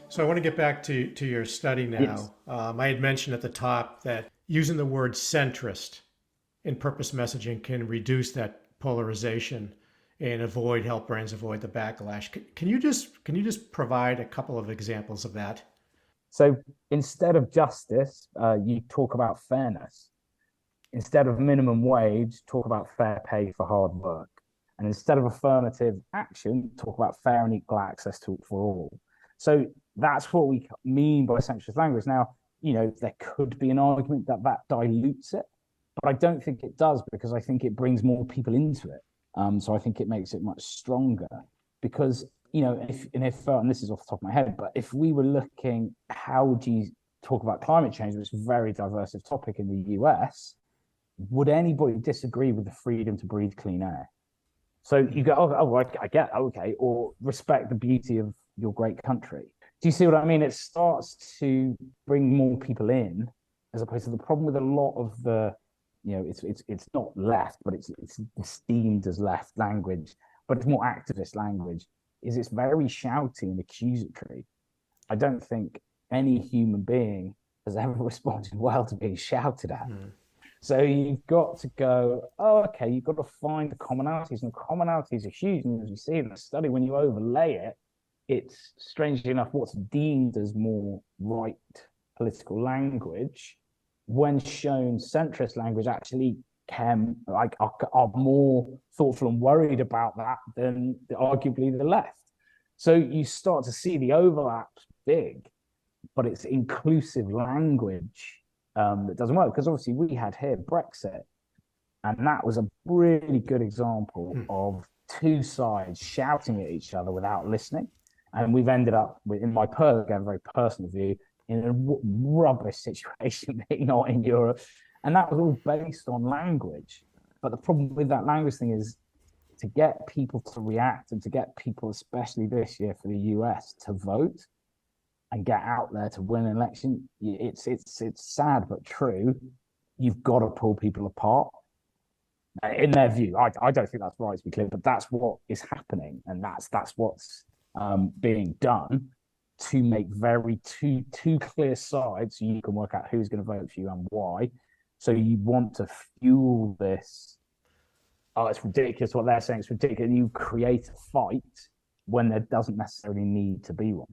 So I want to get back to your study Yes. now. I had mentioned at the top that using the word centrist in purpose messaging can reduce that polarization and help brands avoid the backlash. Can you just provide a couple of examples of that? So instead of justice, you talk about fairness. Instead of minimum wage, talk about fair pay for hard work. And instead of affirmative action, talk about fair and equal access to for all. So that's what we mean by centrist language. Now, there could be an argument that that dilutes it, but I don't think it does because I think it brings more people into it. So I think it makes it much stronger because, and this is off the top of my head, but if we were looking, how would you talk about climate change, which is a very diverse topic in the US, would anybody disagree with the freedom to breathe clean air? So you go, I get, okay, or respect the beauty of your great country. Do you see what I mean? It starts to bring more people in, as opposed to the problem with a lot of the, it's not left, but it's esteemed as left language, but it's more activist language. Is it's very shouty and accusatory. I don't think any human being has ever responded well to being shouted at. Mm. So you've got to go, oh, okay, you've got to find the commonalities, and commonalities are huge. And as you see in the study, when you overlay it, it's strangely enough what's deemed as more right political language, when shown centrist language, actually can are more thoughtful and worried about that than arguably the left. So you start to see the overlaps big, but it's inclusive language that doesn't work. Because obviously we had here Brexit, and that was a really good example Mm. of two sides shouting at each other without listening. And we've ended up with, in my again, very personal view, in a rubbish situation, not in Europe. And that was all based on language. But the problem with that language thing is to get people to react and to get people, especially this year for the US, to vote and get out there to win an election. It's sad but true. You've got to pull people apart. In their view, I don't think that's right, to be clear, but that's what is happening, and that's what's being done to make very two clear sides, so you can work out who's going to vote for you and why. So you want to fuel this. Oh, it's ridiculous what they're saying. It's ridiculous. You create a fight when there doesn't necessarily need to be one.